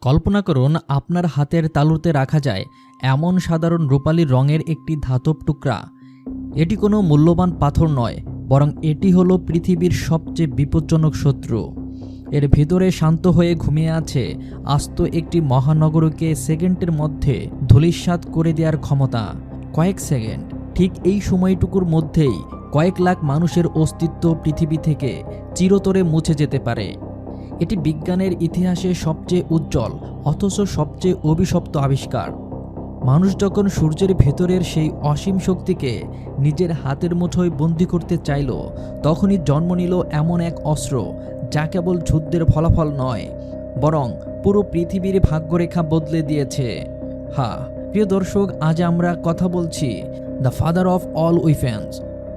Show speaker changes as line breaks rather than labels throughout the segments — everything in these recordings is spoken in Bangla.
কল্পনা করুন আপনার হাতের তালুতে রাখা যায় এমন সাধারণ রূপালী রঙের একটি ধাতব টুকরা। এটি কোনো মূল্যবান পাথর নয়, বরং এটি হলো পৃথিবীর সবচেয়ে বিপজ্জনক শত্রু। এর ভেতরে শান্ত হয়ে ঘুমিয়ে আছে আস্ত একটি মহানগরকে সেকেন্ডের মধ্যে ধূলিসাৎ করে দেওয়ার ক্ষমতা। কয়েক সেকেন্ড, ঠিক এই সময়টুকুর মধ্যেই কয়েক লাখ মানুষের অস্তিত্ব পৃথিবী থেকে চিরতরে মুছে যেতে পারে। এটি বিজ্ঞানের ইতিহাসে সবচেয়ে উজ্জ্বল অথচ সবচেয়ে অভিশপ্ত আবিষ্কার। মানুষ যখন সূর্যের ভেতরের সেই অসীম শক্তিকে নিজের হাতের মুঠোয় বন্দী করতে চাইল, তখনই জন্ম নিল এমন এক অস্ত্র যা কেবল যুদ্ধের ফলাফল নয়, বরং পুরো পৃথিবীর ভাগ্যরেখা বদলে দিয়েছে। হ্যাঁ প্রিয় দর্শক, আজ আমরা কথা বলছি the father of all weapons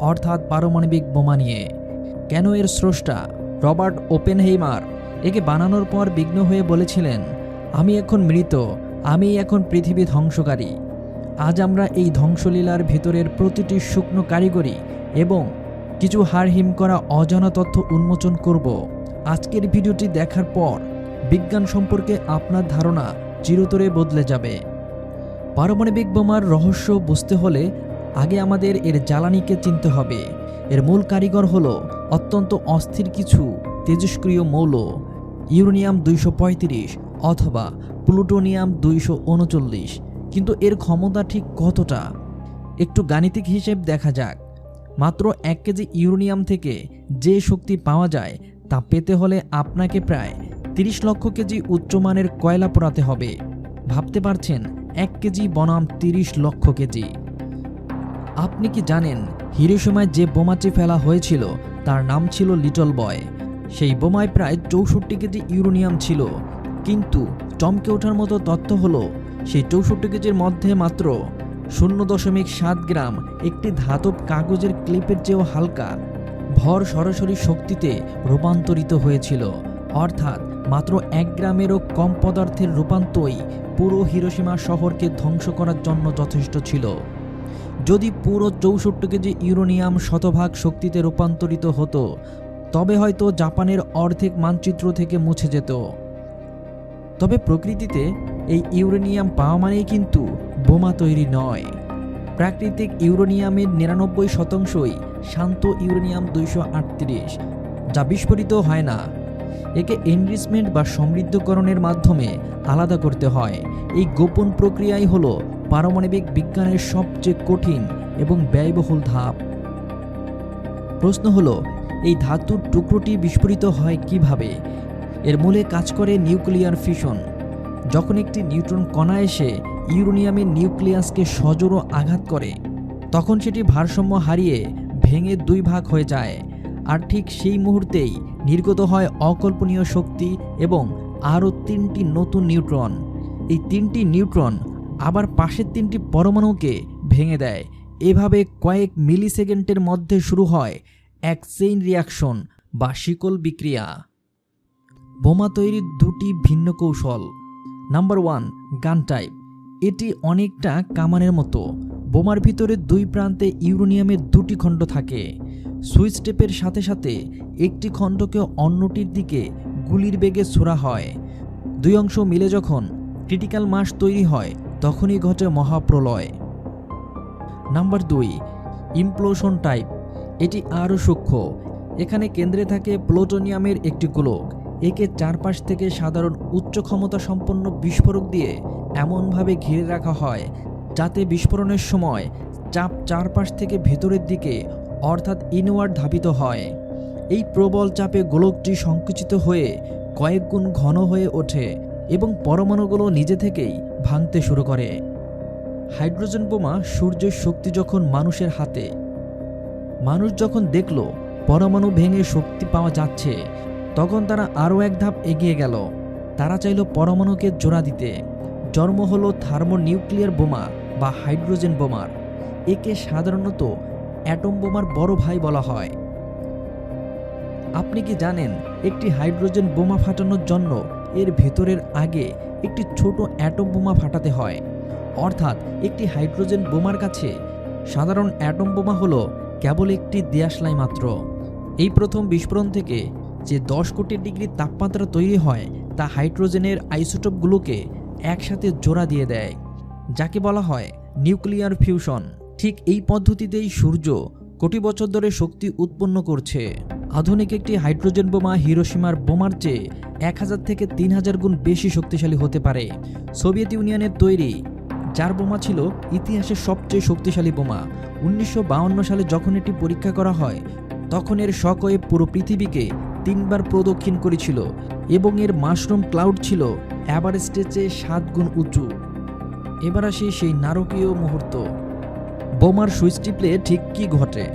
অর্থাৎ পারমাণবিক বোমা নিয়ে। কেন এর স্রষ্টা রবার্ট ওপেনহেইমার একে বানানোর পর বিঘ্ন হয়ে বলেছিলেন, আমি এখন মৃত, আমি এখন পৃথিবী ধ্বংসকারী। আজ আমরা এই ধ্বংসলীলার ভেতরের প্রতিটি শুকনো কারিগরি এবং কিছু হাড়হিম করা অজানা তথ্য উন্মোচন করব। আজকের ভিডিওটি দেখার পর বিজ্ঞান সম্পর্কে আপনার ধারণা চিরতরে বদলে যাবে। পারমাণবিক বোমার রহস্য বুঝতে হলে আগে আমাদের এর জ্বালানিকে চিনতে হবে। এর মূল কারিগর হলো অত্যন্ত অস্থির কিছু তেজস্ক্রিয় মৌল, ইউরেনিয়াম 235 অথবা প্লুটোনিয়াম 239। কিন্তু এর ক্ষমতা ঠিক কতটা? একটু গাণিতিক হিসেব দেখা যাক। মাত্র 1 কেজি ইউরেনিয়াম থেকে যে শক্তি পাওয়া যায় তা পেতে হলে আপনাকে প্রায় 30 লক্ষ কেজি উচ্চমানের কয়লা পোড়াতে হবে। ভাবতে পারছেন, 1 কেজি বনাম 30 লক্ষ কেজি। আপনি কি জানেন হিরোশিমায় যে বোমাটি ফেলা হয়েছিল তার নাম ছিল লিটল বয়? সেই বোমায় প্রায় 64 কেজি ইউরেনিয়াম ছিল। কিন্তু চমকে ওঠার মতো তথ্য হলো, সেই 64 কেজির মধ্যে মাত্র 0.7 গ্রাম একটি ধাতব কাগজের ক্লিপের চেয়েও হালকা ভর সরাসরি শক্তিতে রূপান্তরিত হয়েছিল। অর্থাৎ মাত্র 1 গ্রামেরও কম পদার্থের রূপান্তরই পুরো হিরোশিমা শহরকে ধ্বংস করার জন্য যথেষ্ট ছিল। যদি পুরো 64 কেজি ইউরেনিয়াম শতভাগ শক্তিতে রূপান্তরিত হতো, তবে হয়তো জাপানের অর্ধেক মানচিত্র থেকে মুছে যেত। তবে প্রকৃতিতে এই ইউরেনিয়াম পাওয়া মানেই কিন্তু বোমা তৈরি নয়। প্রাকৃতিক ইউরেনিয়ামের 99%ই শান্ত ইউরেনিয়াম 238, যা বিস্ফোরিত হয় না। একে এনরিচমেন্ট বা সমৃদ্ধকরণের মাধ্যমে আলাদা করতে হয়। এই গোপন প্রক্রিয়াই হলো পারমাণবিক বিজ্ঞানের সবচেয়ে কঠিন এবং ব্যয়বহুল ধাপ। প্রশ্ন হলো, এই ধাতুর টুকরোটি বিস্ফোরিত হয় কিভাবে? এর মূলে কাজ করে নিউক্লিয়ার ফিশন। যখন একটি নিউট্রন কণা এসে ইউরেনিয়ামের নিউক্লিয়াসকে সজোরে আঘাত করে, তখন সেটি ভারসাম্য হারিয়ে ভেঙে 2 ভাগ হয়ে যায়। আর ঠিক সেই মুহূর্তেই নির্গত হয় অকল্পনীয় শক্তি এবং আরও 3টি নতুন নিউট্রন। এই 3টি নিউট্রন আবার পাশের 3টি পরমাণুকে ভেঙে দেয়। এভাবে কয়েক মিলিসেকেন্ডের মধ্যে শুরু হয় এক চেইন রিয়াকশন বা শিকল বিক্রিয়া। বোমা তৈরির 2টি ভিন্ন কৌশল। নাম্বার 1, গান টাইপ। এটি অনেকটা কামানের মতো। বোমার ভিতরে 2 প্রান্তে ইউরেনিয়ামের 2টি খণ্ড থাকে। সুইচ টেপের সাথে সাথে একটি খণ্ডকে অন্যটির দিকে গুলির বেগে ছোড়া হয়। 2 অংশ মিলে যখন ক্রিটিক্যাল মাস তৈরি হয়, তখনই ঘটে মহাপ্রলয়। Number 2, implosion type. এটি আরও সূক্ষ্ম। এখানে কেন্দ্রে থাকে প্লুটোনিয়ামের একটি গোলক। একে চারপাশ থেকে সাধারণ উচ্চ ক্ষমতা সম্পন্ন বিস্ফোরক দিয়ে এমনভাবে ঘিরে রাখা হয় যাতে বিস্ফোরণের সময় চাপ চারপাশ থেকে ভেতরের দিকে অর্থাৎ ইনওয়ার্ড ধাবিত হয়। এই প্রবল চাপে গোলকটি সংকুচিত হয়ে কয়েক গুণ ঘন হয়ে ওঠে এবং পরমাণুগুলো নিজে থেকেই ভাঙতে শুরু করে। হাইড্রোজেন বোমা সূর্যের শক্তি যখন মানুষের হাতে। মানুষ যখন দেখল পরমাণু ভেঙে শক্তি পাওয়া যাচ্ছে, তখন তারা আরও এক ধাপ এগিয়ে গেল। তারা চাইল পরমাণুকে জোড়া দিতে। জন্ম হলো থার্মোনিউক্লিয়ার বোমা বা হাইড্রোজেন বোমার। একে সাধারণত অ্যাটম বোমার বড় ভাই বলা হয়। আপনি কি জানেন, একটি হাইড্রোজেন বোমা ফাটানোর জন্য এর ভেতরের আগে একটি ছোট অ্যাটম বোমা ফাটাতে হয়? অর্থাৎ একটি হাইড্রোজেন বোমার কাছে সাধারণ অ্যাটম বোমা হলো কেবল একটি দেশলাই মাত্র। এই প্রথম বিস্ফোরণ থেকে যে 10 কোটি ডিগ্রি তাপমাত্রা তৈরি হয় তা হাইড্রোজেনের আইসোটোপগুলোকে একসাথে জোড়া দিয়ে দেয়, যাকে বলা হয় নিউক্লিয়ার ফিউশন। ঠিক এই পদ্ধতিতেই সূর্য কোটি বছর ধরে শক্তি উৎপন্ন করছে। আধুনিক একটি হাইড্রোজেন বোমা হিরোশিমার বোমার চেয়ে 1000 থেকে 3000 গুণ বেশি শক্তিশালী হতে পারে। সোভিয়েত ইউনিয়নের তৈরি যার বোমা ছিল ইতিহাসের সবচেয়ে শক্তিশালী বোমা। 1952 সালে যখন এটি পরীক্ষা করা হয়, তখন এর শকওয়েভ পুরো পৃথিবীকে 3 বার প্রদক্ষিণ করেছিল এবং এর মাশরুম ক্লাউড ছিল এভারেস্টের চেয়ে 7 গুণ উঁচু। এবার আসি সেই নারকীয় মুহূর্ত। বোমার সুইচ টিপলে ঠিক কী ঘটে?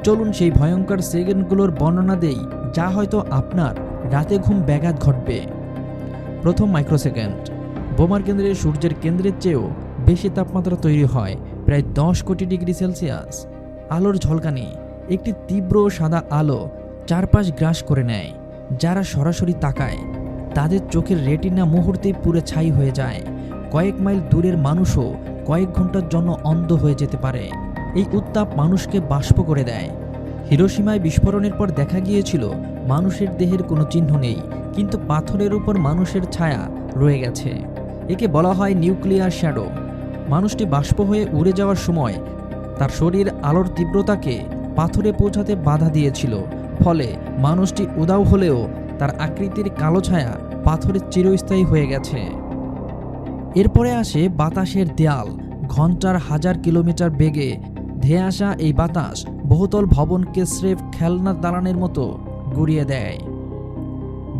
চলুন সেই ভয়ঙ্কর সেকেন্ডগুলোর বর্ণনা দেই, যা হয়তো আপনার রাতে ঘুম ব্যাঘাত ঘটবে। প্রথম মাইক্রোসেকেন্ড। বোমার কেন্দ্রে সূর্যের কেন্দ্রের চেয়েও বেশি তাপমাত্রা তৈরি হয়, প্রায় 10 কোটি ডিগ্রি সেলসিয়াস। আলোর ঝলকানি, একটি তীব্র সাদা আলো চারপাশ গ্রাস করে নেয়। যারা সরাসরি তাকায় তাদের চোখের রেটিনা মুহূর্তেই পুরো ছাই হয়ে যায়। কয়েক মাইল দূরের মানুষও কয়েক ঘন্টার জন্য অন্ধ হয়ে যেতে পারে। এই উত্তাপ মানুষকে বাষ্প করে দেয়। হিরোশিমায় বিস্ফোরণের পর দেখা গিয়েছিল মানুষের দেহের কোনো চিহ্ন নেই, কিন্তু পাথরের উপর মানুষের ছায়া রয়ে গেছে। একে বলা হয় নিউক্লিয়ার শ্যাডো। মানুষটি বাষ্প হয়ে উড়ে যাওয়ার সময় তার শরীর আলোর তীব্রতাকে পাথরে পৌঁছাতে বাধা দিয়েছিল, ফলে মানুষটি উদাও হলেও তার আকৃতির কালো ছায়া পাথরে চিরস্থায়ী হয়ে গেছে। এরপরে আসে বাতাসের দেয়াল। ঘন্টার 1000 কিলোমিটার বেগে ধেয়ে আসা এই বাতাস বহুতল ভবনকে স্রেফ খেলনার দালানের মতো গুড়িয়ে দেয়।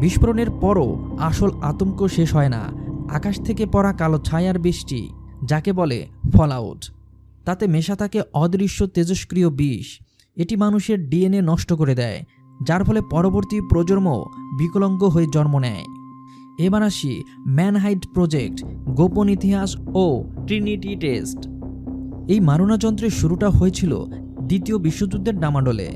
বিস্ফোরণের পরও আসল আতঙ্ক শেষ হয় না। আকাশ থেকে পড়া কালো ছায়ার বৃষ্টি, যাকে বলে ফলআউট, তাতে মেশা থাকে অদৃশ্য তেজস্ক্রিয় বিষ। এটি মানুষের ডিএনএ নষ্ট করে দেয়, যার ফলে পরবর্তী প্রজন্ম বিকলাঙ্গ হয়ে জন্ম নেয়। এবার আসি ম্যানহাইট প্রজেক্ট, গোপন ইতিহাস ও ট্রিনিটি টেস্ট। এই মারণযন্ত্রের শুরুটা হয়েছিল দ্বিতীয় বিশ্বযুদ্ধের ডামাডোলে।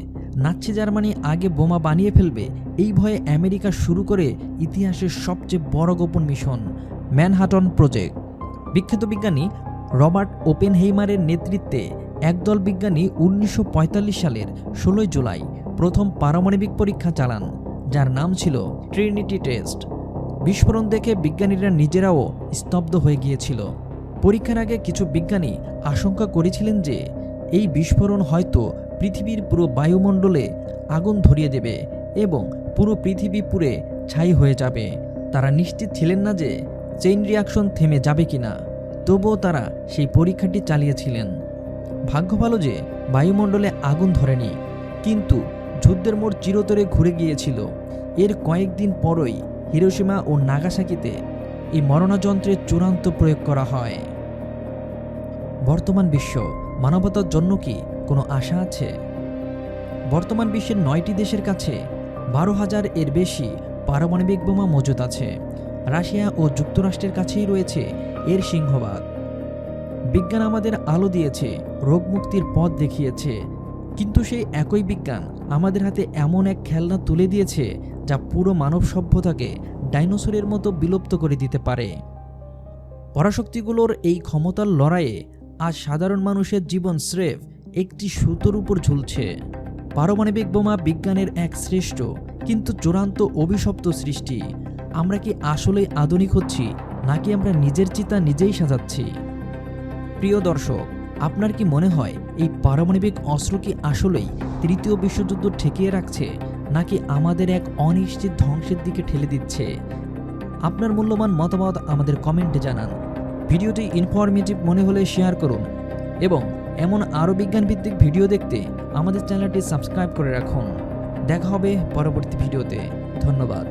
নাৎসি জার্মানি আগে বোমা বানিয়ে ফেলবে, এই ভয়ে আমেরিকা শুরু করে ইতিহাসের সবচেয়ে বড় গোপন মিশন, ম্যানহাটন প্রজেক্ট। বিখ্যাত বিজ্ঞানী রবার্ট ওপেনহেইমারের নেতৃত্বে একদল বিজ্ঞানী 1945 সালের 16 জুলাই প্রথম পারমাণবিক পরীক্ষা চালান, যার নাম ছিল ট্রিনিটি টেস্ট। বিস্ফোরণ দেখে বিজ্ঞানীরা নিজেরাও স্তব্ধ হয়ে গিয়েছিল। পরীক্ষার আগে কিছু বিজ্ঞানী আশঙ্কা করেছিলেন যে এই বিস্ফোরণ হয়তো পৃথিবীর পুরো বায়ুমণ্ডলে আগুন ধরিয়ে দেবে এবং পুরো পৃথিবী পুড়ে ছাই হয়ে যাবে। তারা নিশ্চিত ছিলেন না যে চেইন রিয়াকশন থেমে যাবে কিনা, তবুও তারা সেই পরীক্ষাটি চালিয়েছিলেন। ভাগ্য ভালো যে বায়ুমণ্ডলে আগুন ধরেনি, কিন্তু যুদ্ধের মোড় চিরতরে ঘুরে গিয়েছিল। এর কয়েকদিন পরই হিরোশিমা ও নাগাসাকিতে এই মরণযন্ত্রের চূড়ান্ত প্রয়োগ করা হয়। বর্তমান বিশ্ব, মানবতার জন্য কি কোনো আশা আছে? বর্তমান বিশ্বের 9টি দেশের কাছে 12,000 এর বেশি পারমাণবিক বোমা মজুদ আছে। রাশিয়া ও যুক্তরাষ্ট্রের কাছেই রয়েছে এর সিংহভাগ। বিজ্ঞান আমাদের আলো দিয়েছে, রোগ মুক্তির পথ দেখিয়েছে, কিন্তু সেই একই বিজ্ঞান আমাদের হাতে এমন এক খেলনা তুলে দিয়েছে যা পুরো মানব সভ্যতাকে ডাইনোসরের মতো বিলুপ্ত করে দিতে পারে। পরাশক্তিগুলোর এই ক্ষমতার লড়াইয়ে আজ সাধারণ মানুষের জীবন স্রেফ একটি সুতোর উপর ঝুলছে। পারমাণবিক বোমা বিজ্ঞানের এক শ্রেষ্ঠ কিন্তু চূড়ান্ত অভিশপ্ত সৃষ্টি। আমরা কি আসলেই আধুনিক হচ্ছি, নাকি আমরা নিজের চিতা নিজেই সাজাচ্ছি? প্রিয় দর্শক, আপনার কি মনে হয় এই পারমাণবিক অস্ত্র কি আসলেই তৃতীয় বিশ্বযুদ্ধ ঠেকিয়ে রাখছে, নাকি আমাদের এক অনিশ্চিত ধ্বংসের দিকে ঠেলে দিচ্ছে? আপনার মূল্যবান মতামত আমাদের কমেন্টে জানান। ভিডিওটি ইনফরমেটিভ মনে হলে শেয়ার করুন এবং এমন আরও বিজ্ঞানভিত্তিক ভিডিও দেখতে আমাদের চ্যানেলটি সাবস্ক্রাইব করে রাখুন। দেখা হবে পরবর্তী ভিডিওতে। ধন্যবাদ।